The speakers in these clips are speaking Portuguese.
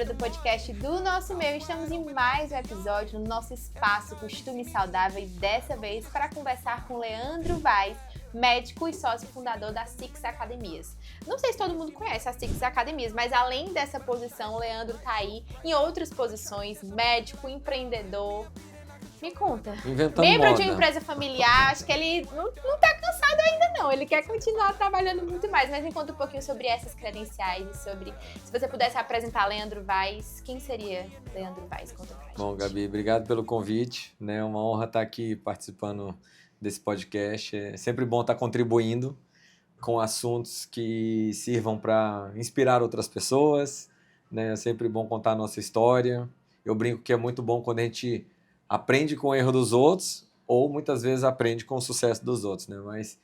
apresentadora do podcast do Nosso Meio. Estamos em mais um episódio no nosso espaço Costume Saudável e dessa vez para conversar com Leandro Vaz, médico e sócio fundador da Six Academias. Não sei se todo mundo conhece a Six Academias, mas além dessa posição, o Leandro está aí em outras posições, médico, empreendedor. Me conta. Inventando membro moda. de uma empresa familiar, acho que ele não tá cansado ainda não, ele quer continuar trabalhando muito mais, mas me conta um pouquinho sobre essas credenciais e sobre, se você pudesse apresentar Leandro Vaz, quem seria Leandro Vaz? Conta pra gente. Bom, Gabi, obrigado pelo convite, né? É uma honra estar aqui participando desse podcast. É sempre bom estar contribuindo com assuntos que sirvam para inspirar outras pessoas, né? É sempre bom contar a nossa história. Eu brinco que é muito bom quando a gente aprende com o erro dos outros ou muitas vezes aprende com o sucesso dos outros, né? Mas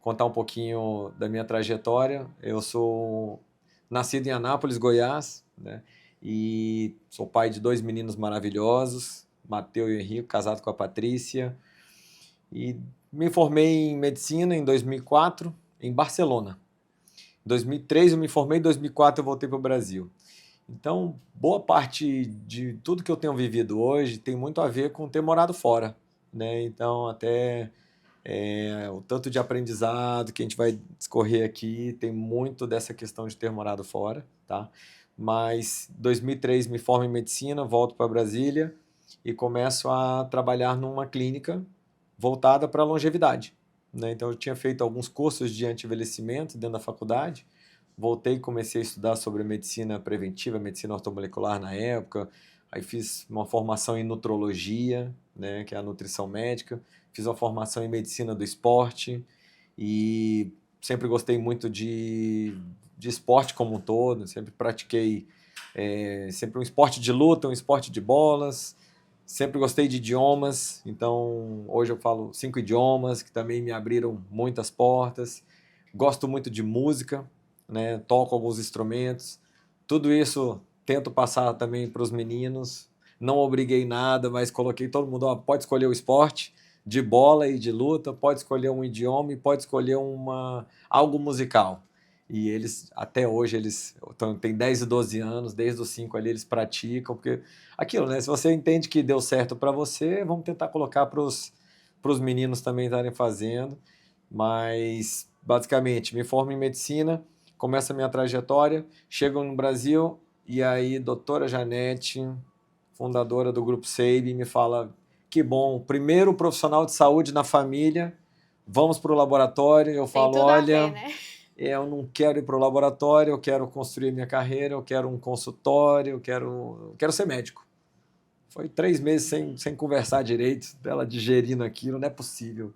contar um pouquinho da minha trajetória. Eu sou nascido em Anápolis, Goiás, né? E sou pai de 2 meninos maravilhosos, Mateus e Henrique, casado com a Patrícia. E me formei em medicina em 2004, em Barcelona. Em 2003 eu me formei, em 2004 eu voltei para o Brasil. Então, boa parte de tudo que eu tenho vivido hoje tem muito a ver com ter morado fora, né? Então, até o tanto de aprendizado que a gente vai discorrer aqui tem muito dessa questão de ter morado fora, tá? Mas, em 2003 me formo em medicina, volto para Brasília e começo a trabalhar numa clínica voltada para a longevidade, né? Então, eu tinha feito alguns cursos de anti-envelhecimento dentro da faculdade. Voltei e comecei a estudar sobre medicina preventiva, medicina ortomolecular na época. Aí fiz uma formação em nutrologia, né, que é a nutrição médica. Fiz uma formação em medicina do esporte e sempre gostei muito de esporte como um todo. Sempre pratiquei sempre um esporte de luta, um esporte de bolas. Sempre gostei de idiomas, então hoje eu falo 5 idiomas, que também me abriram muitas portas. Gosto muito de música, né? Toco alguns instrumentos. Tudo isso tento passar também para os meninos. Não obriguei nada, mas coloquei todo mundo, ó, pode escolher o esporte de bola e de luta, pode escolher um idioma e pode escolher algo musical. E eles, até hoje, têm 10 e 12 anos, desde os 5 ali eles praticam, porque aquilo, né? Se você entende que deu certo para você, vamos tentar colocar para os meninos também estarem fazendo. Mas, basicamente, me formo em medicina, começa a minha trajetória, chego no Brasil e aí doutora Janete, fundadora do Grupo SEIB, me fala, que bom, primeiro profissional de saúde na família, vamos para o laboratório. Eu Tem falo, tudo a ver, olha, né? eu não quero ir para o laboratório, eu quero construir minha carreira, eu quero um consultório, eu quero ser médico. Foi 3 meses sem conversar direito, ela digerindo aquilo, não é possível.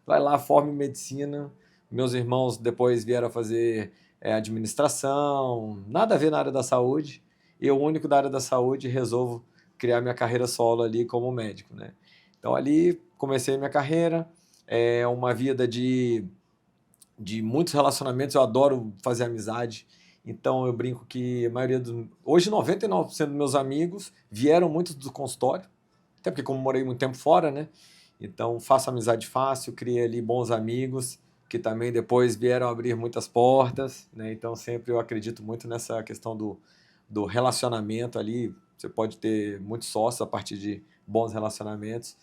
Vai lá, forma em medicina. Meus irmãos depois vieram a fazer administração, nada a ver na área da saúde. Eu, único da área da saúde, resolvo criar minha carreira solo ali como médico, né? Então ali comecei minha carreira, uma vida de muitos relacionamentos, eu adoro fazer amizade. Então eu brinco que a maioria hoje 99% dos meus amigos vieram muitos do consultório, até porque como morei muito tempo fora, né? Então faço amizade fácil, criei ali bons amigos, que também depois vieram abrir muitas portas, né? Então sempre eu acredito muito nessa questão do relacionamento ali. Você pode ter muitos sócios a partir de bons relacionamentos.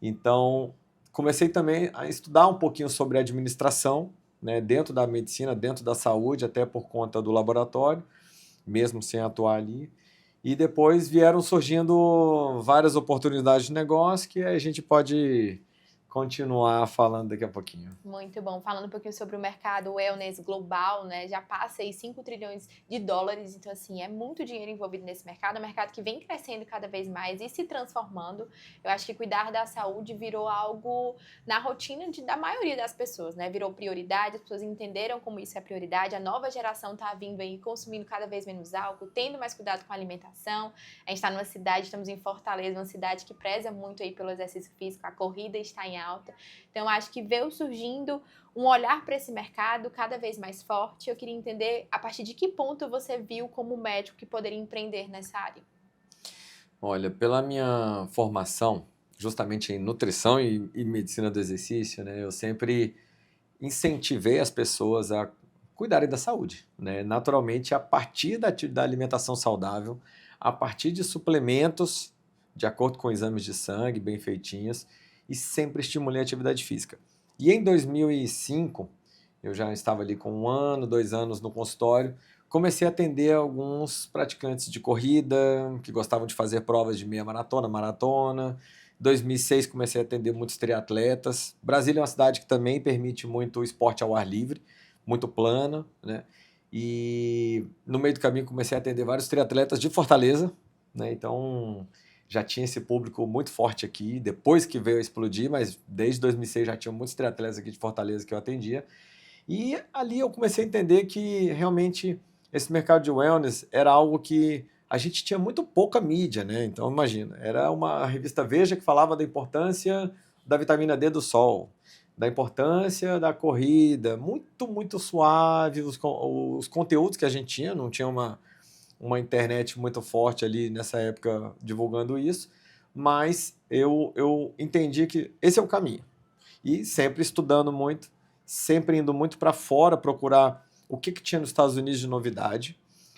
Então comecei também a estudar um pouquinho sobre administração, né, dentro da medicina, dentro da saúde, até por conta do laboratório, mesmo sem atuar ali. E depois vieram surgindo várias oportunidades de negócio que a gente pode continuar falando daqui a pouquinho. Muito bom. Falando um pouquinho sobre o mercado wellness global, né? Já passa aí 5 trilhões de dólares, então assim, é muito dinheiro envolvido nesse mercado, é um mercado que vem crescendo cada vez mais e se transformando. Eu acho que cuidar da saúde virou algo na rotina da maioria das pessoas, né? Virou prioridade, as pessoas entenderam como isso é prioridade, a nova geração tá vindo aí consumindo cada vez menos álcool, tendo mais cuidado com a alimentação. A gente está numa cidade, estamos em Fortaleza, uma cidade que preza muito aí pelo exercício físico, a corrida está em alta. Então, eu acho que veio surgindo um olhar para esse mercado cada vez mais forte. Eu queria entender a partir de que ponto você viu como médico que poderia empreender nessa área. Olha, pela minha formação, justamente em nutrição e medicina do exercício, né, eu sempre incentivei as pessoas a cuidarem da saúde, né? Naturalmente, a partir da alimentação saudável, a partir de suplementos, de acordo com exames de sangue bem feitinhos, e sempre estimulei a atividade física. E em 2005, eu já estava ali com 1 ano, 2 anos no consultório, comecei a atender alguns praticantes de corrida, que gostavam de fazer provas de meia maratona, maratona. Em 2006 comecei a atender muitos triatletas. Brasília é uma cidade que também permite muito esporte ao ar livre, muito plana, né? E no meio do caminho comecei a atender vários triatletas de Fortaleza, né? Então já tinha esse público muito forte aqui, depois que veio a explodir, mas desde 2006 já tinha muitos triatletas aqui de Fortaleza que eu atendia. E ali eu comecei a entender que realmente esse mercado de wellness era algo que a gente tinha muito pouca mídia, né? Então imagina, era uma revista Veja que falava da importância da vitamina D do sol, da importância da corrida, muito, muito suave, os conteúdos que a gente tinha, não tinha uma internet muito forte ali nessa época divulgando isso, mas eu entendi que esse é o caminho. E sempre estudando muito, sempre indo muito para fora procurar o que tinha nos Estados Unidos de novidade,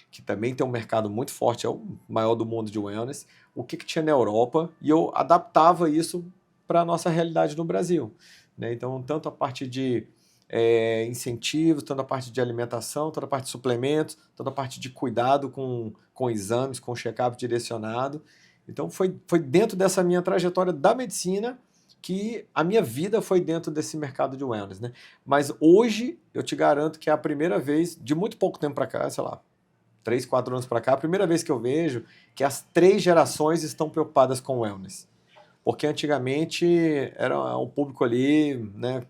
que também tem um mercado muito forte, é o maior do mundo de wellness, o que tinha na Europa, e eu adaptava isso para a nossa realidade no Brasil, né? Então, tanto a parte de incentivos, tanto a parte de alimentação, toda a parte de suplementos, toda a parte de cuidado com exames, com check-up direcionado. Então, foi dentro dessa minha trajetória da medicina que a minha vida foi dentro desse mercado de wellness, né? Mas hoje, eu te garanto que é a primeira vez, de muito pouco tempo para cá, sei lá, 3, 4 anos para cá, a primeira vez que eu vejo que as 3 gerações estão preocupadas com wellness. Porque antigamente era um público ali, né,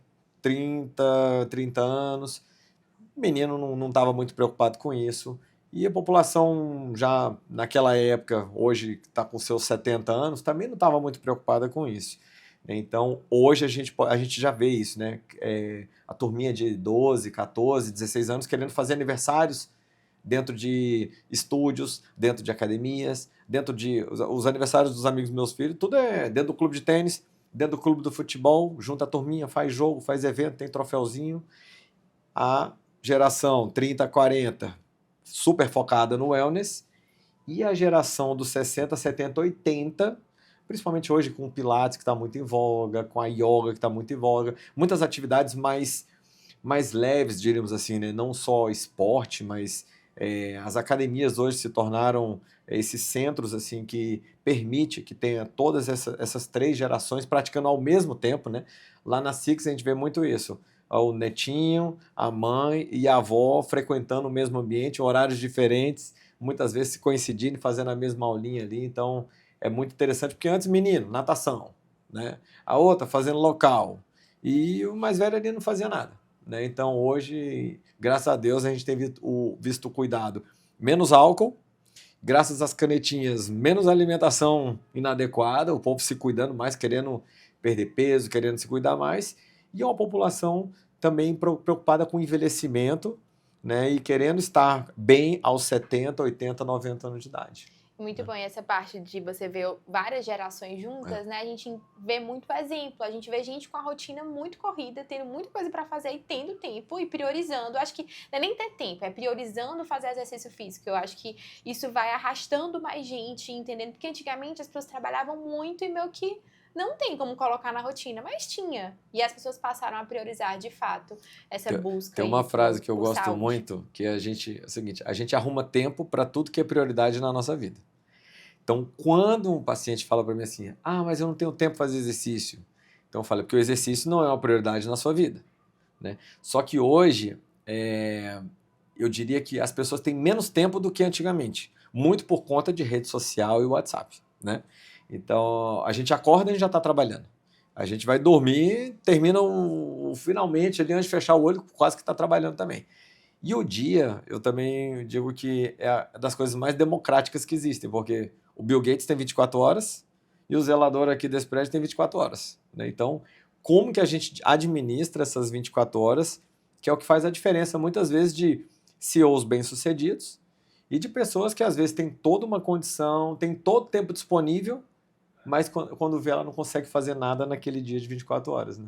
30 anos, o menino não estava muito preocupado com isso. E a população já naquela época, hoje está com seus 70 anos, também não estava muito preocupada com isso. Então, hoje a gente já vê isso, né? A turminha de 12, 14, 16 anos querendo fazer aniversários dentro de estúdios, dentro de academias, dentro de os aniversários dos amigos dos meus filhos, tudo é dentro do clube de tênis, dentro do clube do futebol, junta a turminha, faz jogo, faz evento, tem troféuzinho. A geração 30, 40, super focada no wellness, e a geração dos 60, 70, 80, principalmente hoje com o Pilates, que está muito em voga, com a yoga, que está muito em voga, muitas atividades mais leves, diríamos assim, né? Não só esporte, mas as academias hoje se tornaram esses centros assim que permite que tenha todas essas 3 gerações praticando ao mesmo tempo, né? Lá na Six a gente vê muito isso. O netinho, a mãe e a avó frequentando o mesmo ambiente, horários diferentes, muitas vezes se coincidindo, fazendo a mesma aulinha ali. Então é muito interessante, porque antes menino, natação, né? A outra fazendo local, e o mais velho ali não fazia nada, né? Então hoje, graças a Deus, a gente tem visto o cuidado, menos álcool, graças às canetinhas, menos alimentação inadequada, o povo se cuidando mais, querendo perder peso, querendo se cuidar mais, e uma população também preocupada com o envelhecimento, né? E querendo estar bem aos 70, 80, 90 anos de idade. Muito bom, e essa parte de você ver várias gerações juntas, né? A gente vê muito exemplo, a gente vê gente com a rotina muito corrida, tendo muita coisa para fazer e tendo tempo e priorizando. Acho que não é nem ter tempo, é priorizando fazer exercício físico. Eu acho que isso vai arrastando mais gente, entendendo? Porque antigamente as pessoas trabalhavam muito e meio que não tem como colocar na rotina, mas tinha. E as pessoas passaram a priorizar, de fato, essa busca. Tem uma frase que eu gosto saúde. muito, que é o seguinte: a gente arruma tempo para tudo que é prioridade na nossa vida. Então, quando um paciente fala para mim assim, mas eu não tenho tempo para fazer exercício. Então eu falo, porque o exercício não é uma prioridade na sua vida, né? Só que hoje, eu diria que as pessoas têm menos tempo do que antigamente, muito por conta de rede social e WhatsApp, né? Então, a gente acorda e já está trabalhando. A gente vai dormir, termina finalmente ali antes de fechar o olho, quase que está trabalhando também. E o dia, eu também digo que é das coisas mais democráticas que existem, porque o Bill Gates tem 24 horas e o zelador aqui desse prédio tem 24 horas, né? Então, como que a gente administra essas 24 horas, que é o que faz a diferença muitas vezes de CEOs bem-sucedidos e de pessoas que às vezes têm toda uma condição, têm todo o tempo disponível, mas quando vê ela não consegue fazer nada naquele dia de 24 horas, né?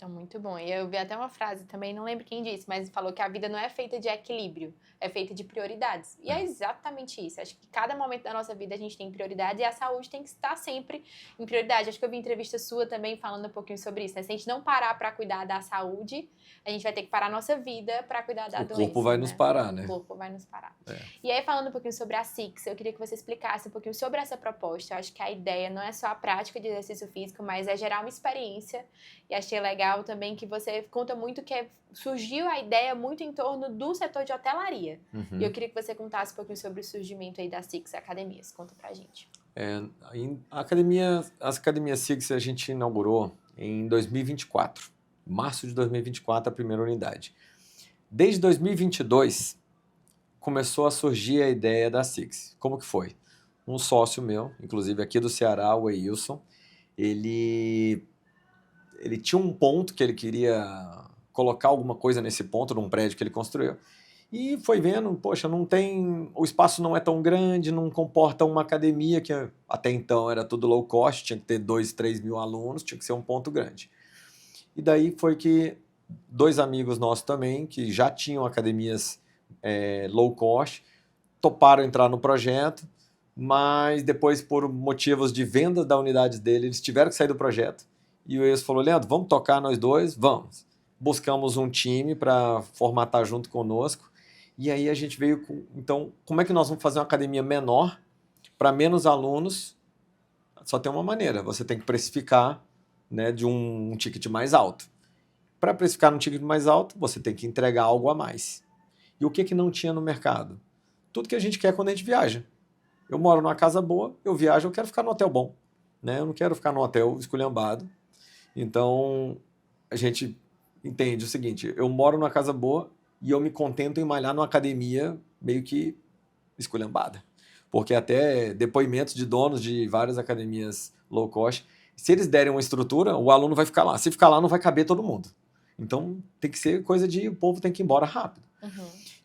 É muito bom. E eu vi até uma frase também, não lembro quem disse, mas falou que a vida não é feita de equilíbrio, é feita de prioridades. E é exatamente isso. Acho que cada momento da nossa vida a gente tem prioridades e a saúde tem que estar sempre em prioridade. Acho que eu vi entrevista sua também falando um pouquinho sobre isso, né? Se a gente não parar para cuidar da saúde, a gente vai ter que parar a nossa vida para cuidar da doença. O corpo vai né? nos parar, né? O corpo vai nos parar. E aí, falando um pouquinho sobre a Six, eu queria que você explicasse um pouquinho sobre essa proposta. Eu acho que a ideia não é só a prática de exercício físico, mas é gerar uma experiência. E achei legal também que você conta muito que surgiu a ideia muito em torno do setor de hotelaria. E eu queria que você contasse um pouquinho sobre o surgimento aí da Six Academias. Conta pra gente. As academias Six a gente inaugurou em 2024. Março de 2024, a primeira unidade. Desde 2022, começou a surgir a ideia da Six. Como que foi? Um sócio meu, inclusive aqui do Ceará, o Eilson, ele tinha um ponto que ele queria colocar alguma coisa nesse ponto, num prédio que ele construiu, e foi vendo, poxa, o espaço não é tão grande, não comporta uma academia, que até então era tudo low cost, tinha que ter 2, 3 mil alunos, tinha que ser um ponto grande. E daí foi que 2 amigos nossos também, que já tinham academias low cost, toparam entrar no projeto, mas depois, por motivos de venda da unidade dele, eles tiveram que sair do projeto. E o Eilson falou, Leandro, vamos tocar nós dois? Vamos. Buscamos um time para formatar junto conosco. E aí a gente veio com... Então, como é que nós vamos fazer uma academia menor para menos alunos? Só tem uma maneira, você tem que precificar, né, de um ticket mais alto. Para precificar num ticket mais alto, você tem que entregar algo a mais. E o que não tinha no mercado? Tudo que a gente quer quando a gente viaja. Eu moro numa casa boa, eu viajo, eu quero ficar num hotel bom. Né? Eu não quero ficar num hotel esculhambado. Então, a gente entende o seguinte, eu moro numa casa boa e eu me contento em malhar numa academia meio que esculhambada. Porque até depoimentos de donos de várias academias low cost, se eles derem uma estrutura, o aluno vai ficar lá. Se ficar lá, não vai caber todo mundo. Então, tem que ser coisa de o povo tem que ir embora rápido.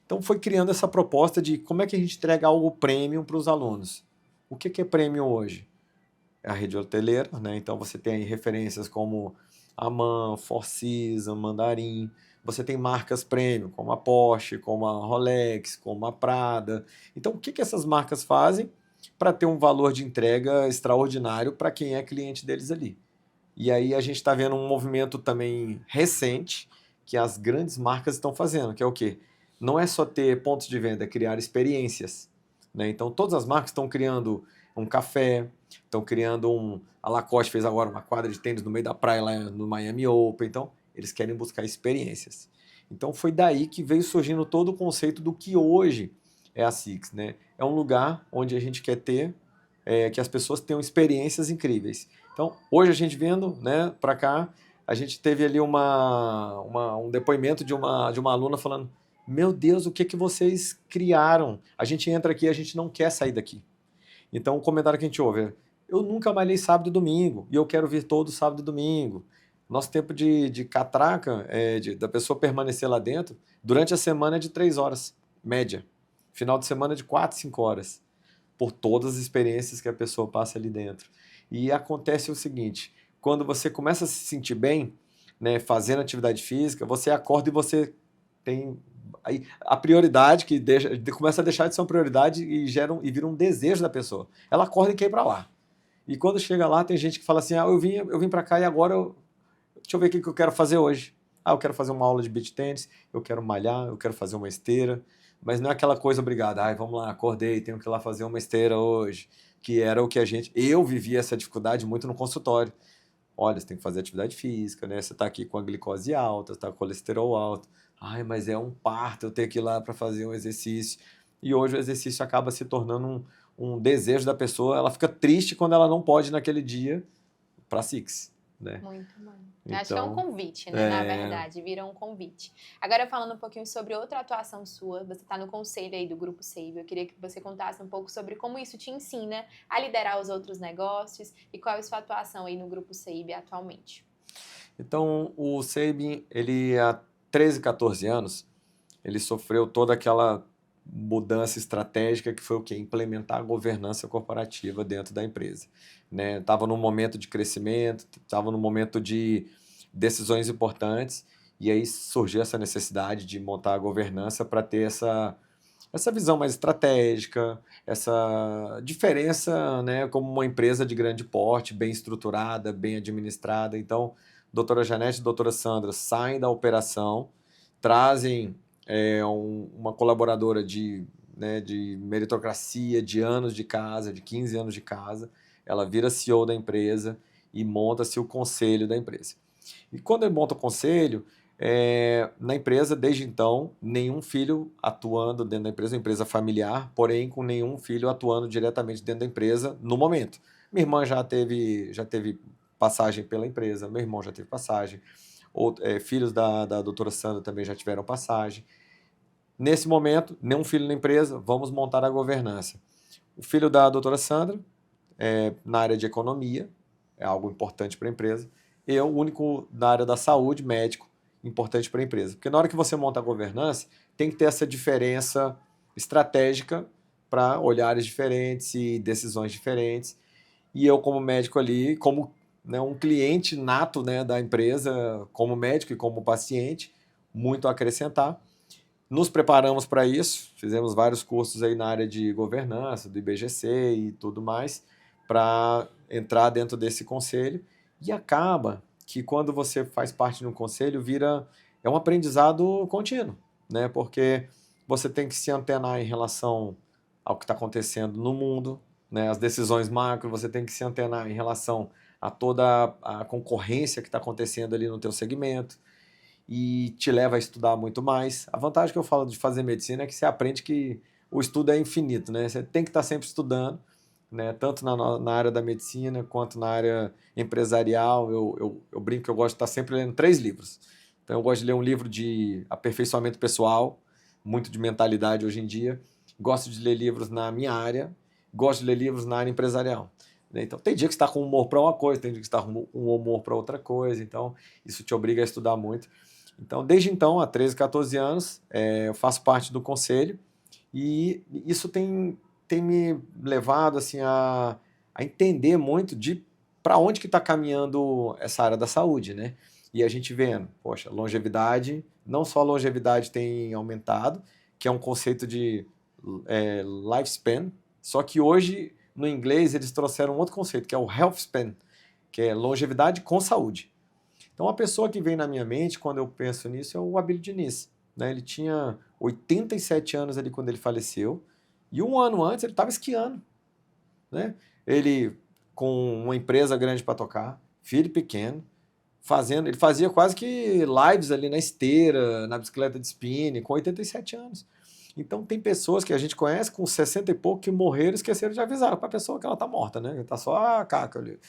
Então, foi criando essa proposta de como é que a gente entrega algo premium para os alunos. O que é premium hoje? É a rede hoteleira, né? Então, você tem aí referências como Aman, Four Seasons, Mandarim. Você tem marcas premium, como a Porsche, como a Rolex, como a Prada. Então, o que essas marcas fazem para ter um valor de entrega extraordinário para quem é cliente deles ali? E aí a gente está vendo um movimento também recente que as grandes marcas estão fazendo, que é o quê? Não é só ter pontos de venda, é criar experiências. Né? Então, todas as marcas estão criando um café, estão criando A Lacoste fez agora uma quadra de tênis no meio da praia lá no Miami Open. Então, eles querem buscar experiências. Então, foi daí que veio surgindo todo o conceito do que hoje é a Six. Né? É um lugar onde a gente quer ter, que as pessoas tenham experiências incríveis. Então, hoje a gente vendo, né, para cá, a gente teve ali um depoimento de uma aluna falando, meu Deus, o que vocês criaram? A gente entra aqui, a gente não quer sair daqui. Então, o comentário que a gente ouve é, eu nunca malhei sábado e domingo, e eu quero vir todo sábado e domingo. Nosso tempo de catraca, da pessoa permanecer lá dentro, durante a semana é de 3 horas, média. Final de semana é de 4, 5 horas. Por todas as experiências que a pessoa passa ali dentro. E acontece o seguinte, quando você começa a se sentir bem, né, fazendo atividade física, você acorda e você tem aí a prioridade que começa a deixar de ser uma prioridade e vira um desejo da pessoa. Ela acorda e quer ir para lá. E quando chega lá, tem gente que fala assim, eu vim para cá e agora deixa eu ver o que eu quero fazer hoje. Eu quero fazer uma aula de beach tennis, eu quero malhar, eu quero fazer uma esteira, mas não é aquela coisa obrigada, vamos lá, acordei, tenho que ir lá fazer uma esteira hoje, que era o que eu vivia essa dificuldade muito no consultório. Olha, você tem que fazer atividade física, né? Você está aqui com a glicose alta, está com o colesterol alto. Mas é um parto eu ter que ir lá para fazer um exercício. E hoje o exercício acaba se tornando um desejo da pessoa. Ela fica triste quando ela não pode naquele dia para Six, né? Muito bom. Então, acho que é um convite, né? Na verdade, vira um convite. Agora, falando um pouquinho sobre outra atuação sua, você está no conselho aí do Grupo Save. Eu queria que você contasse um pouco sobre como isso te ensina a liderar os outros negócios e qual é a sua atuação aí no Grupo Save atualmente. Então, o Save, ele há 13, 14 anos, ele sofreu toda aquela mudança estratégica que foi o quê? Implementar a governança corporativa dentro da empresa. Estava num momento de crescimento, estava num momento de decisões importantes, e aí surgiu essa necessidade de montar a governança para ter essa visão mais estratégica, essa diferença, né, como uma empresa de grande porte, bem estruturada, bem administrada. Então, doutora Janete e doutora Sandra saem da operação, trazem uma colaboradora de meritocracia, de anos de casa, de 15 anos de casa, ela vira CEO da empresa e monta-se o conselho da empresa. E quando ele monta o conselho, na empresa, desde então, nenhum filho atuando dentro da empresa, uma empresa familiar, porém com nenhum filho atuando diretamente dentro da empresa no momento. Minha irmã já teve passagem pela empresa, meu irmão já teve passagem, filhos da doutora Sandra também já tiveram passagem. Nesse momento, nenhum filho na empresa, vamos montar a governança. O filho da doutora Sandra, na área de economia, é algo importante para a empresa. Eu, o único na área da saúde, médico, importante para a empresa. Porque na hora que você monta a governança, tem que ter essa diferença estratégica para olhares diferentes e decisões diferentes. E eu, como médico ali, como, né, um cliente nato, né, da empresa, como médico e como paciente, muito a acrescentar. Nos preparamos para isso, fizemos vários cursos aí na área de governança, do IBGC e tudo mais, para entrar dentro desse conselho. E acaba que quando você faz parte de um conselho, é um aprendizado contínuo, né? Porque você tem que se antenar em relação ao que está acontecendo no mundo, né? As decisões macro, você tem que se antenar em relação a toda a concorrência que está acontecendo ali no teu segmento, e te leva a estudar muito mais. A vantagem que eu falo de fazer medicina é que você aprende que o estudo é infinito, né? Você tem que estar sempre estudando, né? Tanto na área da medicina quanto na área empresarial. Eu brinco que eu gosto de estar sempre lendo 3 livros. Então eu gosto de ler um livro de aperfeiçoamento pessoal, muito de mentalidade hoje em dia. Gosto de ler livros na minha área, gosto de ler livros na área empresarial. Então, tem dia que você está com humor para uma coisa, tem dia que você está com humor para outra coisa, então isso te obriga a estudar muito. Então, desde então, há 13, 14 anos, eu faço parte do conselho e isso tem me levado assim, a entender muito de para onde que está caminhando essa área da saúde, né? E a gente vendo, poxa, longevidade, não só a longevidade tem aumentado, que é um conceito de lifespan, só que hoje, no inglês, eles trouxeram um outro conceito, que é o health span, que é longevidade com saúde. Então, a pessoa que vem na minha mente, quando eu penso nisso, é o Abílio Diniz, né? Ele tinha 87 anos ali quando ele faleceu, e um ano antes ele estava esquiando, né? Ele com uma empresa grande para tocar, filho pequeno, ele fazia quase que lives ali na esteira, na bicicleta de spinning, com 87 anos. Então, tem pessoas que a gente conhece com 60 e pouco que morreram e esqueceram de avisar para a pessoa que ela está morta, né? Está só a caca ali.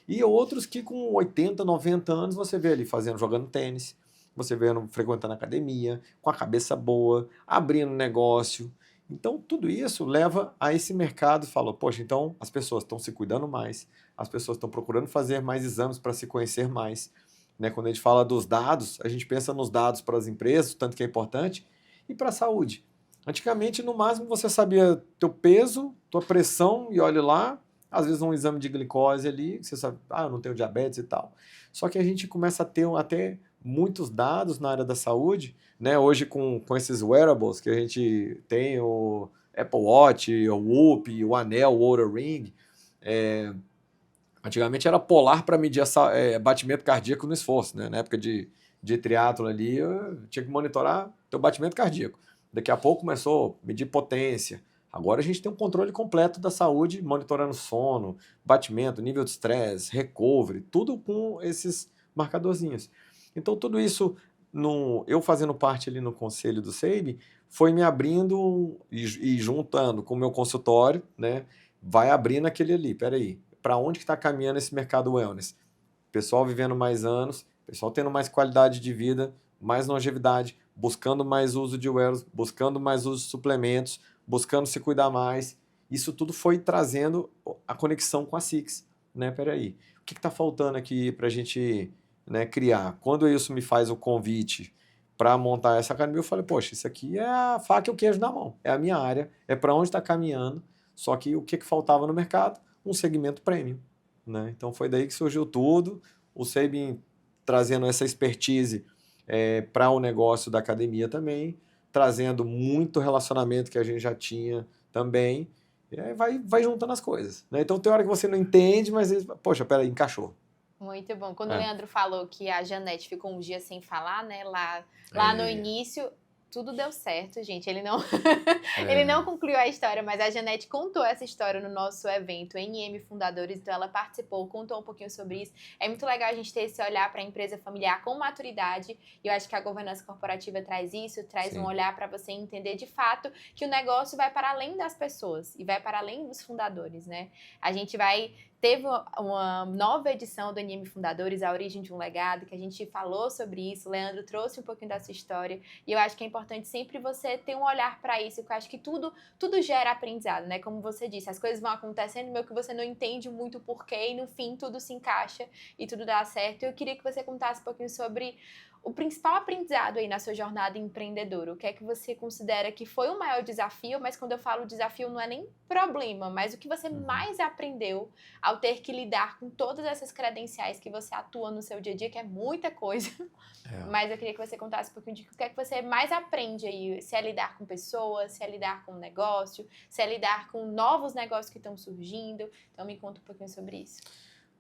E outros que com 80, 90 anos você vê ali jogando tênis, você vê frequentando academia, com a cabeça boa, abrindo negócio. Então, tudo isso leva a esse mercado e fala, poxa, então as pessoas estão se cuidando mais, as pessoas estão procurando fazer mais exames para se conhecer mais. Né? Quando a gente fala dos dados, a gente pensa nos dados para as empresas, tanto que é importante, e para a saúde. Antigamente, no máximo, você sabia teu peso, tua pressão, e olha lá, às vezes um exame de glicose ali, você sabe, eu não tenho diabetes e tal. Só que a gente começa a ter até muitos dados na área da saúde, né? Hoje com esses wearables que a gente tem, o Apple Watch, o Whoop, o anel, o Oura Ring, antigamente era polar para medir batimento cardíaco no esforço, né? Na época de triatlo ali, eu tinha que monitorar teu batimento cardíaco. Daqui a pouco começou a medir potência. Agora a gente tem um controle completo da saúde, monitorando sono, batimento, nível de estresse, recovery, tudo com esses marcadorzinhos. Então tudo isso, eu fazendo parte ali no conselho do SEIB, foi me abrindo e juntando com o meu consultório, né? Vai abrindo aquele ali, peraí, para onde que está caminhando esse mercado wellness? Pessoal vivendo mais anos, pessoal tendo mais qualidade de vida, mais longevidade, buscando mais uso de wearables, buscando mais uso de suplementos, buscando se cuidar mais. Isso tudo foi trazendo a conexão com a Six, né? Peraí, o que está faltando aqui para a gente, né, criar? Quando isso me faz o convite para montar essa academia, eu falei, poxa, isso aqui é a faca e o queijo na mão, é a minha área, é para onde está caminhando, só que o que faltava no mercado? Um segmento premium, né? Então foi daí que surgiu tudo, o SEIB trazendo essa expertise para o negócio da academia também, trazendo muito relacionamento que a gente já tinha também, e aí vai juntando as coisas, né? Então tem hora que você não entende, mas, poxa, peraí, encaixou. Muito bom. Quando o É. Leandro falou que a Janete ficou um dia sem falar, né, lá no início, tudo deu certo, gente. Ele não concluiu a história, mas a Janete contou essa história no nosso evento NM Fundadores, então ela participou, contou um pouquinho sobre isso. É muito legal a gente ter esse olhar para a empresa familiar com maturidade, e eu acho que a governança corporativa traz isso, traz um olhar para você entender de fato que o negócio vai para além das pessoas e vai para além dos fundadores, né? A gente teve uma nova edição do NM Fundadores, A Origem de um Legado, que a gente falou sobre isso, o Leandro trouxe um pouquinho da sua história, e eu acho que é importante sempre você ter um olhar para isso, que eu acho que tudo gera aprendizado, né? Como você disse, as coisas vão acontecendo, meio que você não entende muito o porquê, e no fim tudo se encaixa e tudo dá certo. Eu queria que você contasse um pouquinho sobre o principal aprendizado aí na sua jornada empreendedora. O que é que você considera que foi o maior desafio, mas quando eu falo desafio não é nem problema, mas o que você mais aprendeu ao ter que lidar com todas essas credenciais que você atua no seu dia a dia, que é muita coisa. Mas eu queria que você contasse um pouquinho de o que é que você mais aprende aí, se é lidar com pessoas, se é lidar com negócio, se é lidar com novos negócios que estão surgindo. Então me conta um pouquinho sobre isso.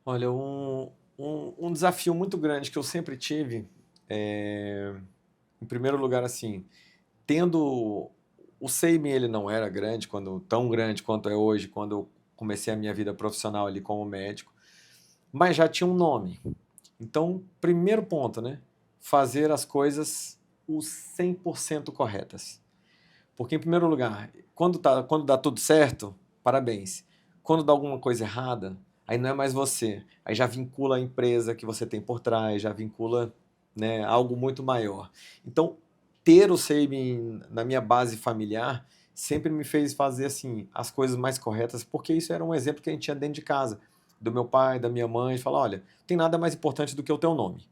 Olha, um desafio muito grande que eu sempre tive, em primeiro lugar, assim, tendo o Seime, ele não era grande, tão grande quanto é hoje, quando eu comecei a minha vida profissional ali como médico, mas já tinha um nome. Então, primeiro ponto, né? Fazer as coisas os 100% corretas. Porque, em primeiro lugar, quando dá tudo certo, parabéns. Quando dá alguma coisa errada, aí não é mais você. Aí já vincula a empresa que você tem por trás, já vincula, né, algo muito maior. Então, ter o Seime na minha base familiar sempre me fez fazer assim, as coisas mais corretas, porque isso era um exemplo que a gente tinha dentro de casa, do meu pai, da minha mãe, de falar, olha, não tem nada mais importante do que o teu nome.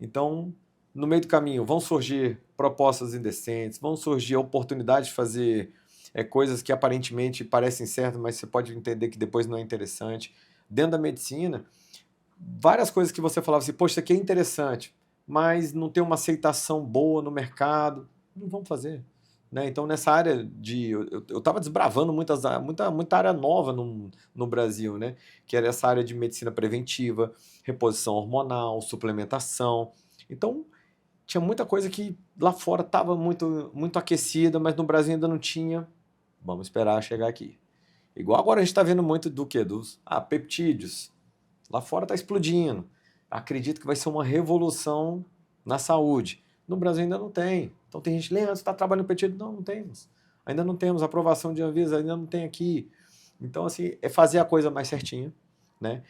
Então, no meio do caminho, vão surgir propostas indecentes, vão surgir oportunidades de fazer coisas que aparentemente parecem certas, mas você pode entender que depois não é interessante. Dentro da medicina, várias coisas que você falava assim, poxa, isso aqui é interessante, mas não tem uma aceitação boa no mercado, não vamos fazer. Né? Então, nessa área eu estava desbravando muita área nova no Brasil, né? Que era essa área de medicina preventiva, reposição hormonal, suplementação. Então, tinha muita coisa que lá fora estava muito, muito aquecida, mas no Brasil ainda não tinha. Vamos esperar chegar aqui. Igual agora a gente está vendo muito do quê? Dos peptídeos. Lá fora está explodindo. Acredito que vai ser uma revolução na saúde. No Brasil ainda não tem. Então tem gente, Leandro, você está trabalhando peptídeo? Não, não temos. Ainda não temos aprovação de Anvisa, ainda não tem aqui. Então, assim, é fazer a coisa mais certinha, né?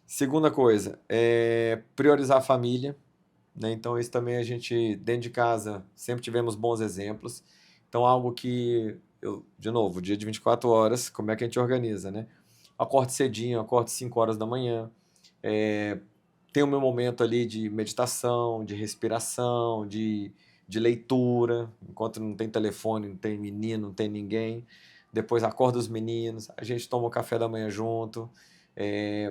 Segunda coisa, é priorizar a família, né? Então, isso também a gente, dentro de casa, sempre tivemos bons exemplos. Então, algo que, de novo, dia de 24 horas, como é que a gente organiza, né? Acordo cedinho, acordo 5 horas da manhã, tenho o meu momento ali de meditação, de respiração, de leitura, enquanto não tem telefone, não tem menino, não tem ninguém. Depois acordo os meninos, a gente toma o café da manhã junto,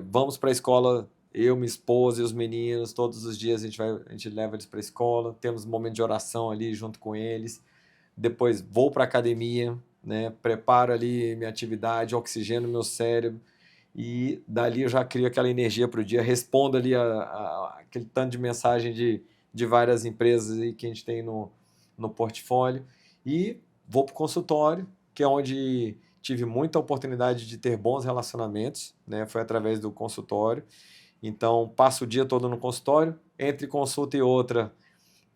vamos para a escola, eu, minha esposa e os meninos, todos os dias a gente leva eles para a escola, temos um momento de oração ali junto com eles. Depois vou para a academia, né, preparo ali minha atividade, oxigeno meu cérebro, e dali eu já crio aquela energia para o dia, respondo ali aquele tanto de mensagem de várias empresas aí que a gente tem no portfólio, e vou para o consultório, que é onde tive muita oportunidade de ter bons relacionamentos, né? Foi através do consultório. Então, passo o dia todo no consultório, entre consulta e outra,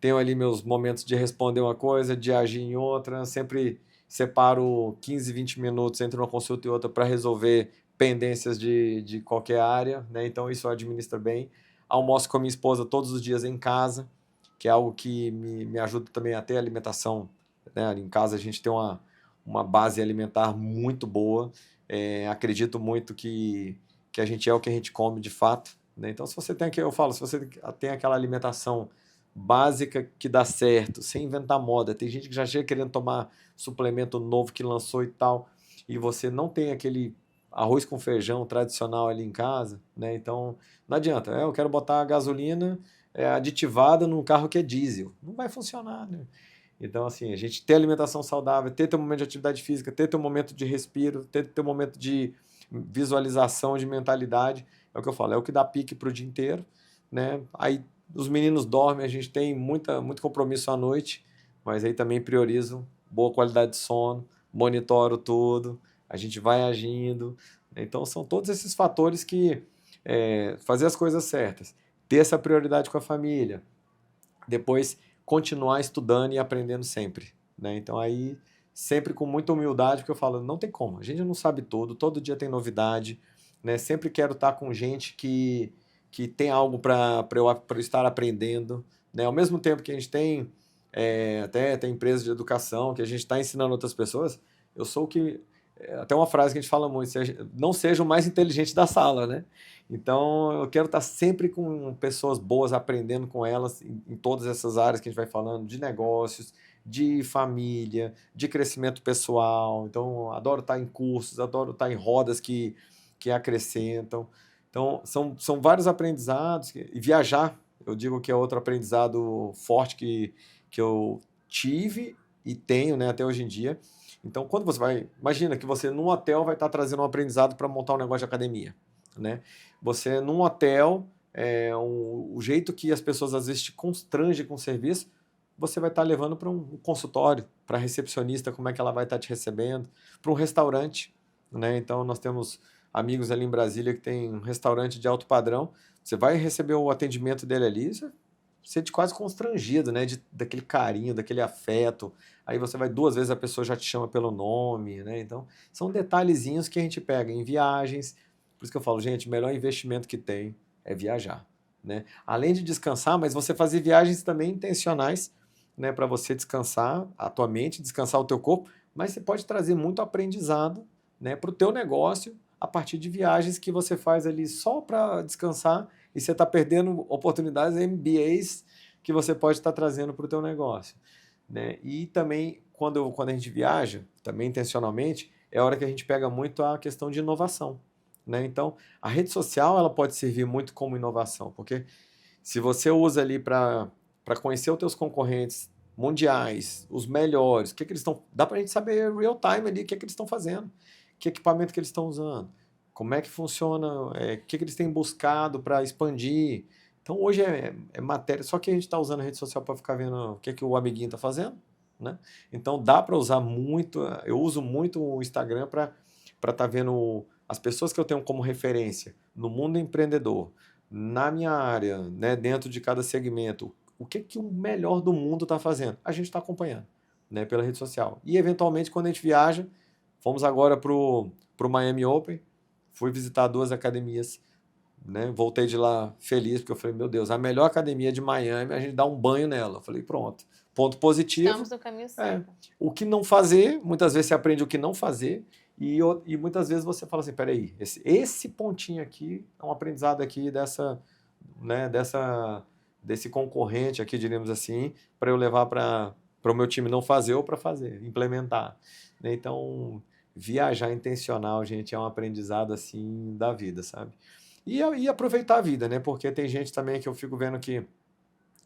tenho ali meus momentos de responder uma coisa, de agir em outra, sempre separo 15, 20 minutos entre uma consulta e outra para resolver pendências de qualquer área, né? Então isso eu administro bem. Almoço com a minha esposa todos os dias em casa, que é algo que me ajuda também a ter alimentação, né? Em casa a gente tem uma base alimentar muito boa, acredito muito que a gente é o que a gente come de fato, né? Então se você tem eu falo, se você tem aquela alimentação básica que dá certo, sem inventar moda. Tem gente que já chega querendo tomar suplemento novo que lançou e tal, e você não tem aquele arroz com feijão tradicional ali em casa, né? Então, não adianta. Eu quero botar gasolina, aditivada num carro que é diesel. Não vai funcionar, né? Então, assim, a gente ter alimentação saudável, ter teu momento de atividade física, ter teu momento de respiro, ter teu momento de visualização, de mentalidade, é o que eu falo, é o que dá pique para o dia inteiro, né? Aí os meninos dormem, a gente tem muito compromisso à noite, mas aí também priorizo boa qualidade de sono, monitoro tudo, a gente vai agindo. Então, são todos esses fatores que fazer as coisas certas, ter essa prioridade com a família, depois continuar estudando e aprendendo sempre, né? Então aí sempre com muita humildade, porque eu falo, não tem como, a gente não sabe tudo, todo dia tem novidade, né? Sempre quero estar com gente que tem algo para eu estar aprendendo, né? Ao mesmo tempo que a gente tem até tem empresas de educação que a gente está ensinando outras pessoas, eu sou o que até uma frase que a gente fala muito, não seja o mais inteligente da sala, né? Então, eu quero estar sempre com pessoas boas, aprendendo com elas em todas essas áreas que a gente vai falando, de negócios, de família, de crescimento pessoal. Então, adoro estar em cursos, adoro estar em rodas que acrescentam. Então, são vários aprendizados. E viajar, eu digo que é outro aprendizado forte que eu tive e tenho, né, até hoje em dia. Então, quando você vai... Imagina que você, num hotel, vai estar trazendo um aprendizado para montar um negócio de academia, né? Você, num hotel, o jeito que as pessoas, às vezes, te constrangem com o serviço, você vai estar levando para um consultório, para a recepcionista, como é que ela vai estar te recebendo, para um restaurante, né? Então, nós temos amigos ali em Brasília que tem um restaurante de alto padrão, você vai receber o atendimento dele ali, você sente quase constrangido, né? Daquele carinho, daquele afeto. Aí você vai 2 vezes, a pessoa já te chama pelo nome, né? Então, são detalhezinhos que a gente pega em viagens. Por isso que eu falo, gente, o melhor investimento que tem é viajar, né? Além de descansar, mas você fazer viagens também intencionais, né? Para você descansar a tua mente, descansar o teu corpo, mas você pode trazer muito aprendizado, né? Para o teu negócio a partir de viagens que você faz ali só para descansar e você está perdendo oportunidades, MBAs que você pode estar trazendo para o teu negócio, né? E também, quando a gente viaja, também intencionalmente, é a hora que a gente pega muito a questão de inovação, né? Então, a rede social ela pode servir muito como inovação, porque se você usa ali para conhecer os teus concorrentes mundiais, os melhores, o que eles estão... Dá para a gente saber real time ali o que eles estão fazendo, que equipamento que eles estão usando, como é que funciona, o que eles têm buscado para expandir. Então, hoje é matéria, só que a gente está usando a rede social para ficar vendo o que o amiguinho está fazendo, né? Então, dá para usar muito, eu uso muito o Instagram para estar vendo as pessoas que eu tenho como referência no mundo empreendedor, na minha área, né, dentro de cada segmento, o que o melhor do mundo está fazendo. A gente está acompanhando, né, pela rede social. E, eventualmente, quando a gente viaja, fomos agora para o Miami Open, fui visitar 2 academias, né? Voltei de lá feliz, porque eu falei, meu Deus, a melhor academia de Miami, a gente dá um banho nela. Eu falei, pronto, ponto positivo. Estamos no caminho certo. O que não fazer, muitas vezes você aprende o que não fazer, e muitas vezes você fala assim, peraí, esse pontinho aqui é um aprendizado aqui né, desse concorrente aqui, diríamos assim, para eu levar para o meu time não fazer ou para fazer, implementar. Então, viajar intencional, gente, é um aprendizado assim da vida, sabe? E aproveitar a vida, né? Porque tem gente também que eu fico vendo que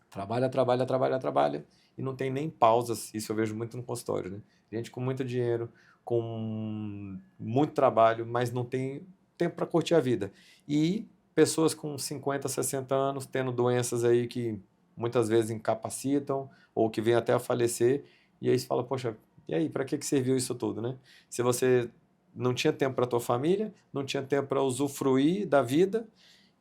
trabalha, trabalha, trabalha, trabalha e não tem nem pausas. Isso eu vejo muito no consultório, né? Gente com muito dinheiro, com muito trabalho, mas não tem tempo para curtir a vida. E pessoas com 50, 60 anos tendo doenças aí que muitas vezes incapacitam ou que vêm até a falecer. E aí você fala, poxa, e aí, para que serviu isso tudo, né? Se você não tinha tempo para tua família, não tinha tempo para usufruir da vida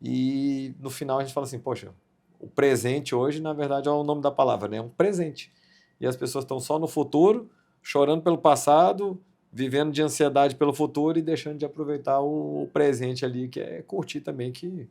e no final a gente fala assim, poxa, o presente hoje, na verdade, é o nome da palavra, né? É um presente. E as pessoas estão só no futuro, chorando pelo passado, vivendo de ansiedade pelo futuro e deixando de aproveitar o presente ali, que é curtir também, que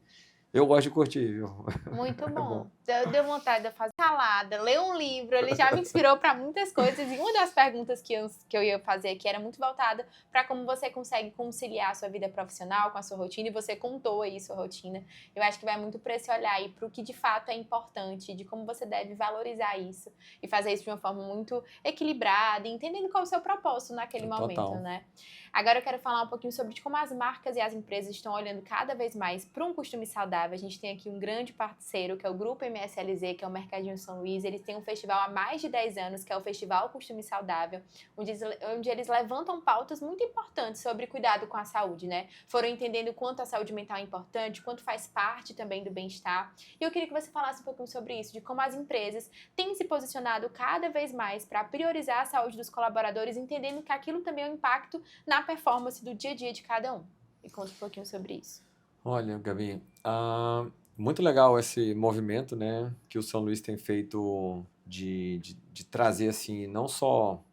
eu gosto de curtir, viu? Muito É bom. bom. Deu vontade de fazer salada, ler um livro, ele já me inspirou para muitas coisas. E uma das perguntas que eu ia fazer aqui era muito voltada para como você consegue conciliar a sua vida profissional com a sua rotina, e você contou aí sua rotina. Eu acho que vai muito para esse olhar aí para o que de fato é importante, de como você deve valorizar isso e fazer isso de uma forma muito equilibrada, entendendo qual é o seu propósito naquele momento, né? Agora eu quero falar um pouquinho sobre como as marcas e as empresas estão olhando cada vez mais para um costume saudável saudável. A gente tem aqui um grande parceiro, que é o Grupo MSLZ, que é o Mercadinho São Luís. Eles têm um festival há mais de 10 anos, que é o Festival Costume Saudável, onde eles levantam pautas muito importantes sobre cuidado com a saúde, né? Foram entendendo o quanto a saúde mental é importante, quanto faz parte também do bem-estar. E eu queria que você falasse um pouquinho sobre isso, de como as empresas têm se posicionado cada vez mais para priorizar a saúde dos colaboradores, entendendo que aquilo também é um impacto na performance do dia a dia de cada um. Me conta um pouquinho sobre isso. Olha, Gabi, muito legal esse movimento, né, que o São Luís tem feito de trazer, assim, não só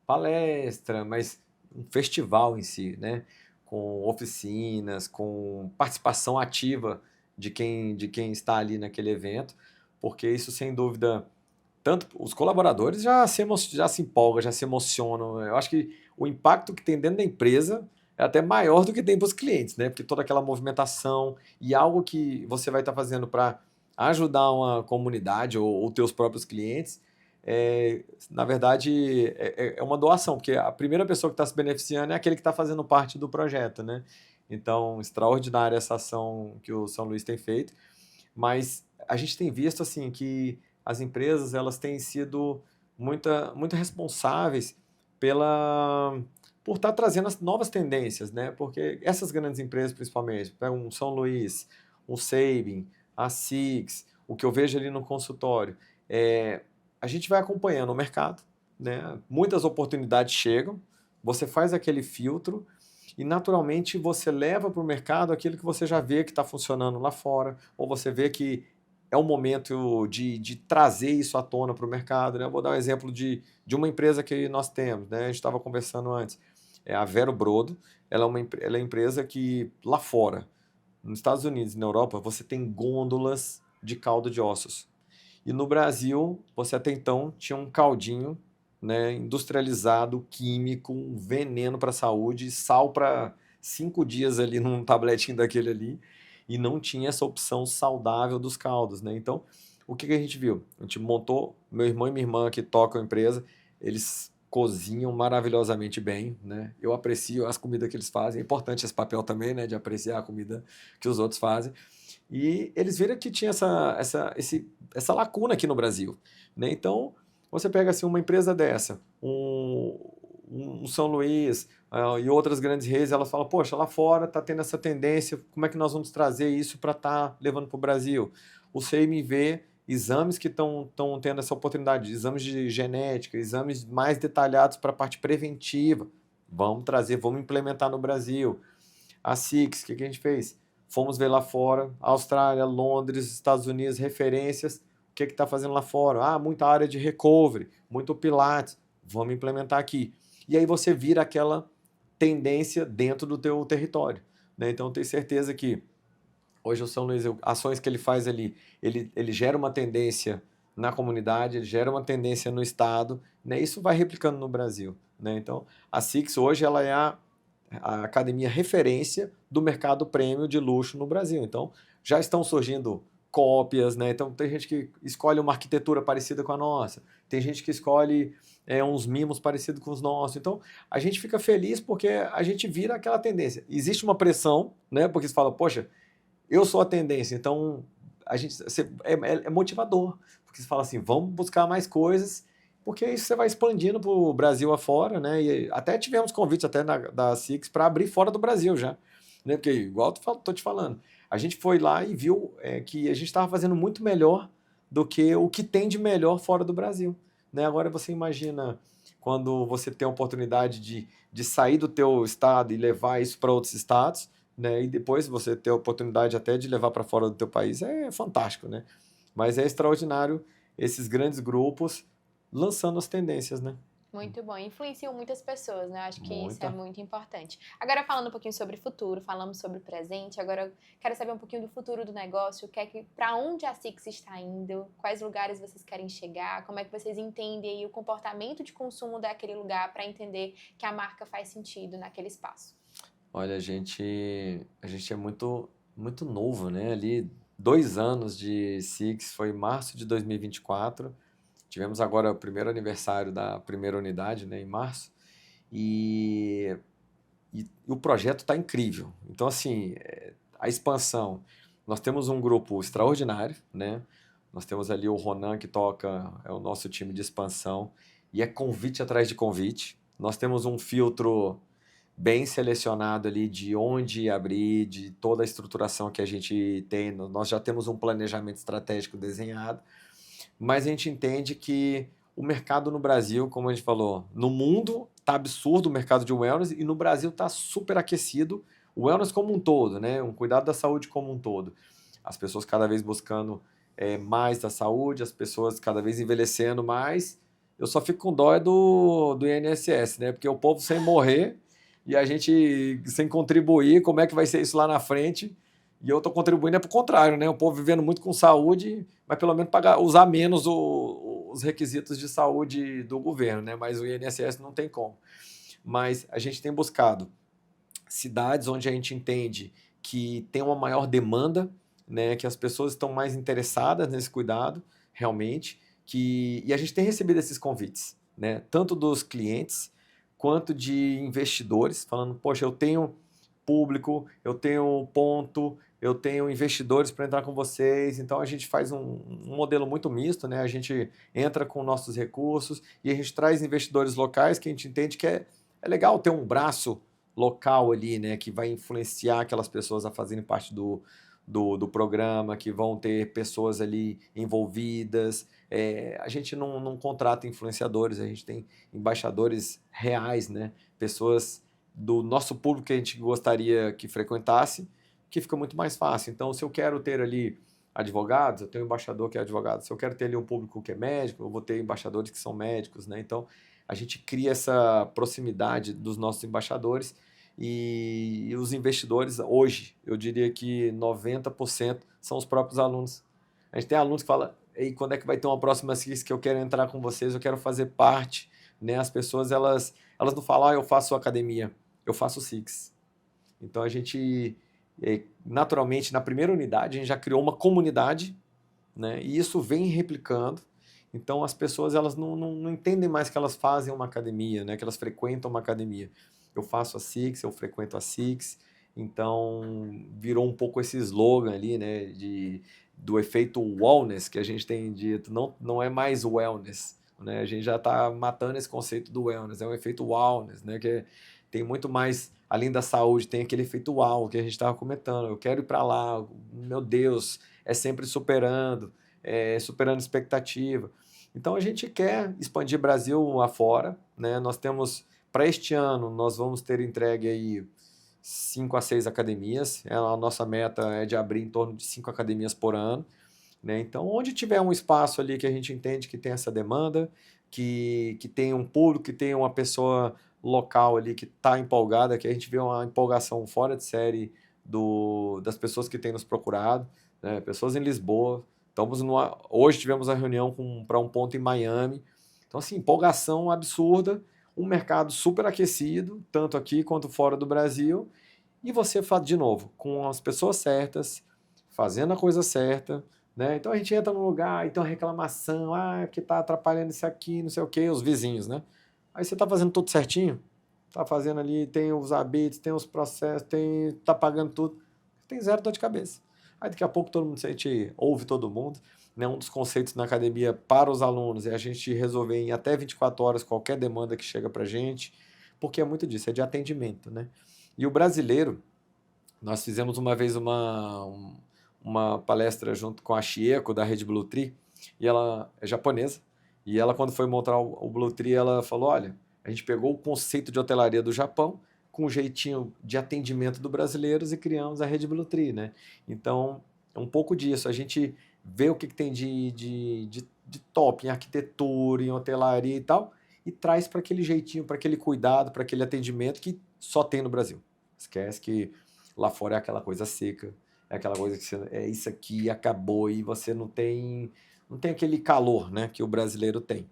palestra, mas um festival em si, né, com oficinas, com participação ativa de quem está ali naquele evento, porque isso, sem dúvida, tanto os colaboradores já se empolgam, já se emocionam. Eu acho que o impacto que tem dentro da empresa é até maior do que tem para os clientes, né? Porque toda aquela movimentação e algo que você vai estar fazendo para ajudar uma comunidade ou teus próprios clientes, na verdade, é uma doação, porque a primeira pessoa que está se beneficiando é aquele que está fazendo parte do projeto, né? Então, extraordinária essa ação que o São Luís tem feito, mas a gente tem visto assim que as empresas elas têm sido muito responsáveis pela por estar trazendo as novas tendências, né? Porque essas grandes empresas, principalmente, um São Luís, um Sabin, a Six, o que eu vejo ali no consultório, a gente vai acompanhando o mercado, né? Muitas oportunidades chegam, você faz aquele filtro e naturalmente você leva para o mercado aquilo que você já vê que está funcionando lá fora, ou você vê que é o momento de trazer isso à tona para o mercado, né? Eu vou dar um exemplo de uma empresa que nós temos, né? A gente estava conversando antes, é a Vero Brodo, ela é uma empresa que lá fora, nos Estados Unidos e na Europa, você tem gôndolas de caldo de ossos. E no Brasil, você até então tinha um caldinho, né, industrializado, químico, um veneno para a saúde, sal para 5 dias ali num tabletinho daquele ali, e não tinha essa opção saudável dos caldos, né? Então, o que a gente viu? A gente montou, meu irmão e minha irmã que tocam a empresa, eles cozinham maravilhosamente bem, né? Eu aprecio as comidas que eles fazem, é importante esse papel também, né, de apreciar a comida que os outros fazem. E eles viram que tinha essa lacuna aqui no Brasil, né? Então, você pega assim uma empresa dessa, um São Luís e outras grandes redes, elas falam, poxa, lá fora está tendo essa tendência, como é que nós vamos trazer isso para estar levando para o Brasil? O CMV, exames que estão tendo essa oportunidade, exames de genética, exames mais detalhados para a parte preventiva, vamos trazer, vamos implementar no Brasil. A Six, o que a gente fez? Fomos ver lá fora, Austrália, Londres, Estados Unidos, referências. O que está fazendo lá fora? Muita área de recovery, muito pilates. Vamos implementar aqui. E aí você vira aquela tendência dentro do teu território, né? Então, eu tenho certeza que hoje o São Luís, ações que ele faz ali, ele gera uma tendência na comunidade, ele gera uma tendência no estado, né? Isso vai replicando no Brasil, né? Então, a Six hoje ela é a academia referência do mercado prêmio de luxo no Brasil. Então, já estão surgindo cópias, né? Então, tem gente que escolhe uma arquitetura parecida com a nossa, tem gente que escolhe uns mimos parecidos com os nossos. Então, a gente fica feliz porque a gente vira aquela tendência. Existe uma pressão, né? Porque você fala, poxa, eu sou a tendência, então é motivador, porque você fala assim, vamos buscar mais coisas, porque isso você vai expandindo para o Brasil afora, né? E até tivemos convites até da Six para abrir fora do Brasil já, né? Porque igual tô te falando, a gente foi lá e viu que a gente estava fazendo muito melhor do que o que tem de melhor fora do Brasil, né? Agora você imagina quando você tem a oportunidade de sair do teu estado e levar isso para outros estados, né? E depois você ter a oportunidade até de levar para fora do teu país, é fantástico, né? Mas é extraordinário esses grandes grupos lançando as tendências, né? Muito bom. Influenciam muitas pessoas, né? Acho que isso é Muita. muito importante. Agora, falando um pouquinho sobre futuro, falamos sobre o presente, agora eu quero saber um pouquinho do futuro do negócio, para onde a Six está indo, quais lugares vocês querem chegar, como é que vocês entendem aí o comportamento de consumo daquele lugar para entender que a marca faz sentido naquele espaço. Olha, a gente é muito, muito novo, né? Ali, 2 anos de Six, foi em março de 2024. Tivemos agora o primeiro aniversário da primeira unidade, né, em março. E o projeto está incrível. Então, assim, a expansão. Nós temos um grupo extraordinário, né? Nós temos ali o Ronan que toca, é o nosso time de expansão, e é convite atrás de convite. Nós temos um filtro bem selecionado ali de onde abrir, de toda a estruturação que a gente tem. Nós já temos um planejamento estratégico desenhado, mas a gente entende que o mercado no Brasil, como a gente falou, no mundo tá absurdo o mercado de wellness e no Brasil tá super aquecido o wellness como um todo, né? Um cuidado da saúde como um todo. As pessoas cada vez buscando mais da saúde, as pessoas cada vez envelhecendo mais. Eu só fico com dó do INSS, né? Porque o povo sem morrer e a gente sem contribuir, como é que vai ser isso lá na frente? E eu estou contribuindo para o contrário, né? O povo vivendo muito com saúde, mas pelo menos usar menos os requisitos de saúde do governo, né? Mas o INSS não tem como. Mas a gente tem buscado cidades onde a gente entende que tem uma maior demanda, né? Que as pessoas estão mais interessadas nesse cuidado, realmente, e a gente tem recebido esses convites, né? Tanto dos clientes quanto de investidores, falando, poxa, eu tenho público, eu tenho ponto, eu tenho investidores para entrar com vocês, então a gente faz um modelo muito misto, né? A gente entra com nossos recursos e a gente traz investidores locais que a gente entende que é legal ter um braço local ali, né? Que vai influenciar aquelas pessoas a fazerem parte do programa, que vão ter pessoas ali envolvidas. A gente não contrata influenciadores, a gente tem embaixadores reais, né? Pessoas do nosso público que a gente gostaria que frequentasse, que fica muito mais fácil. Então, se eu quero ter ali advogados, eu tenho um embaixador que é advogado. Se eu quero ter ali um público que é médico, eu vou ter embaixadores que são médicos, né? Então, a gente cria essa proximidade dos nossos embaixadores e os investidores, hoje, eu diria que 90% são os próprios alunos. A gente tem alunos que falam, ei, quando é que vai ter uma próxima CIS que eu quero entrar com vocês, eu quero fazer parte, né? As pessoas, elas não falam, eu faço academia, eu faço Six. Então a gente, naturalmente, na primeira unidade, a gente já criou uma comunidade, né? E isso vem replicando. Então as pessoas elas não entendem mais que elas fazem uma academia, né? Que elas frequentam uma academia. Eu faço a Six, eu frequento a Six. Então virou um pouco esse slogan ali, né? Do efeito wellness que a gente tem dito. Não é mais wellness, né? A gente já está matando esse conceito do wellness. É um efeito wellness, né? Que tem muito mais, além da saúde, tem aquele efeito wow que a gente estava comentando. Eu quero ir para lá, meu Deus, é sempre superando, superando expectativa. Então a gente quer expandir Brasil afora, né? Nós temos, para este ano, nós vamos ter entregue aí 5 a 6 academias. A nossa meta é de abrir em torno de 5 academias por ano, né? Então, onde tiver um espaço ali que a gente entende que tem essa demanda, que tem um público, que tem uma pessoa local ali que está empolgada, que a gente vê uma empolgação fora de série das pessoas que têm nos procurado, né? Pessoas em Lisboa. Hoje tivemos a reunião para um ponto em Miami. Então, assim, empolgação absurda, um mercado super aquecido, tanto aqui quanto fora do Brasil, e você faz de novo, com as pessoas certas, fazendo a coisa certa, né? Então a gente entra num lugar e tem uma reclamação, que tá atrapalhando isso aqui, não sei o quê, os vizinhos, né? Aí você tá fazendo tudo certinho, tá fazendo ali, tem os habitos, tem os processos, tá pagando tudo, tem zero dor de cabeça. Aí daqui a pouco todo mundo ouve todo mundo, né? Um dos conceitos na academia para os alunos é a gente resolver em até 24 horas qualquer demanda que chega pra gente, porque é muito disso, é de atendimento, né? E o brasileiro, nós fizemos uma vez uma palestra junto com a Chieko, da Rede Blue Tree, e ela é japonesa, e ela, quando foi montar o Blue Tree, ela falou, olha, a gente pegou o conceito de hotelaria do Japão, com um jeitinho de atendimento do brasileiros e criamos a Rede Blue Tree, né? Então, é um pouco disso, a gente vê o que tem de top em arquitetura, em hotelaria e tal, e traz para aquele jeitinho, para aquele cuidado, para aquele atendimento que só tem no Brasil. Esquece que lá fora é aquela coisa seca, é aquela coisa que é isso aqui, acabou, e você não tem aquele calor, né, que o brasileiro tem.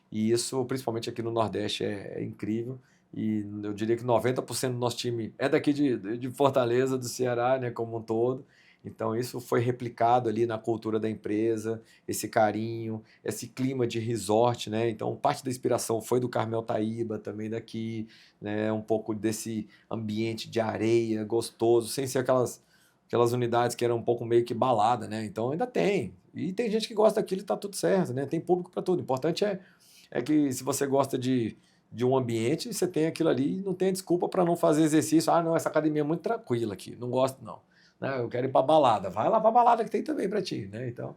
E isso, principalmente aqui no Nordeste, é incrível. E eu diria que 90% do nosso time é daqui de Fortaleza, do Ceará, né, como um todo. Então isso foi replicado ali na cultura da empresa, esse carinho, esse clima de resort, né? Então parte da inspiração foi do Carmel Taíba, também daqui, né? Um pouco desse ambiente de areia gostoso, sem ser aquelas unidades que eram um pouco meio que balada, né? Então ainda tem. E tem gente que gosta daquilo e tá tudo certo, né? Tem público para tudo. O importante é que se você gosta de um ambiente, você tem aquilo ali e não tem desculpa para não fazer exercício. Ah, não, essa academia é muito tranquila aqui, não gosto não. Né? Eu quero ir para balada. Vai lá para balada que tem também para ti, né? Então,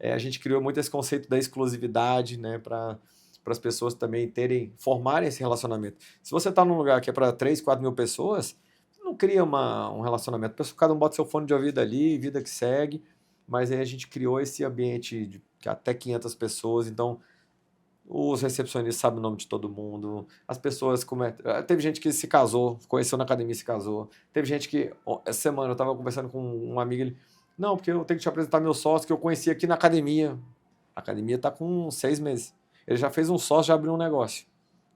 a gente criou muito esse conceito da exclusividade, né? Para as pessoas também formarem esse relacionamento. Se você está num lugar que é para 3, 4 mil pessoas, não cria um relacionamento. Cada um bota seu fone de ouvido ali, vida que segue, mas aí a gente criou esse ambiente de até 500 pessoas, então os recepcionistas sabem o nome de todo mundo, as pessoas... Teve gente que se casou, conheceu na academia e se casou, teve gente que... Essa semana eu estava conversando com um amigo, ele... Não, porque eu tenho que te apresentar meu sócio que eu conheci aqui na academia. A academia está com 6 meses. Ele já fez um sócio, já abriu um negócio.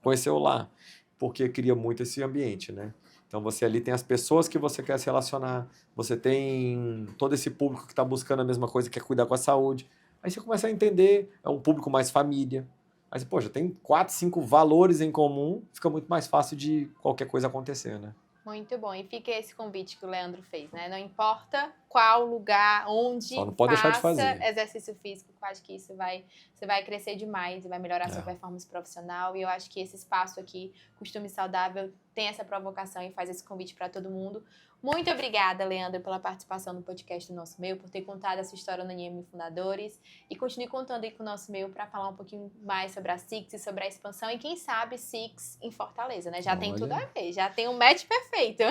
Conheceu lá, porque cria muito esse ambiente, né? Então você ali tem as pessoas que você quer se relacionar, você tem todo esse público que está buscando a mesma coisa, quer cuidar com a saúde. Aí você começa a entender, é um público mais família. Aí você, poxa, tem 4, 5 valores em comum, fica muito mais fácil de qualquer coisa acontecer, né? Muito bom. E fica esse convite que o Leandro fez, né? Não importa qual lugar, onde só não pode deixar de fazer exercício físico, eu acho que isso você vai crescer demais e vai melhorar a sua performance profissional. E eu acho que esse espaço aqui, Costume Saudável, tem essa provocação e faz esse convite para todo mundo. Muito obrigada, Leandro, pela participação no podcast do Nosso Meio, por ter contado essa história no NM Fundadores. E continue contando aí com o Nosso Meio para falar um pouquinho mais sobre a Six e sobre a expansão. E quem sabe Six em Fortaleza, né? Já tem tudo a ver, já tem um match perfeito.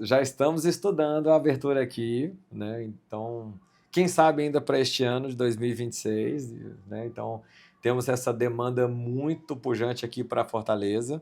Já estamos estudando a abertura aqui, né? Então, quem sabe ainda para este ano de 2026, né? Então, temos essa demanda muito pujante aqui para Fortaleza.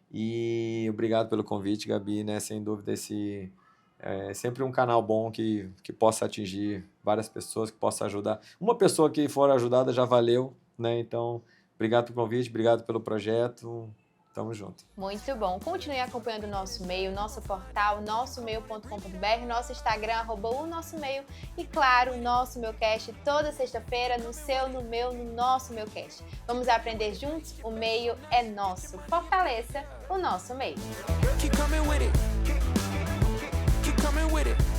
E obrigado pelo convite, Gabi, né? Sem dúvida, esse é sempre um canal bom que possa atingir várias pessoas, que possa ajudar. Uma pessoa que for ajudada já valeu, né? Então, obrigado pelo convite, obrigado pelo projeto. Tamo junto. Muito bom. Continue acompanhando o Nosso Meio, nosso portal, nossomeio.com.br, nosso Instagram, @o_nosso_meio e, claro, o Nosso Meucast toda sexta-feira no seu, no meu, no nosso Meucast. Vamos aprender juntos? O meio é nosso. Fortaleça o nosso meio. Keep coming with it. Keep coming with it.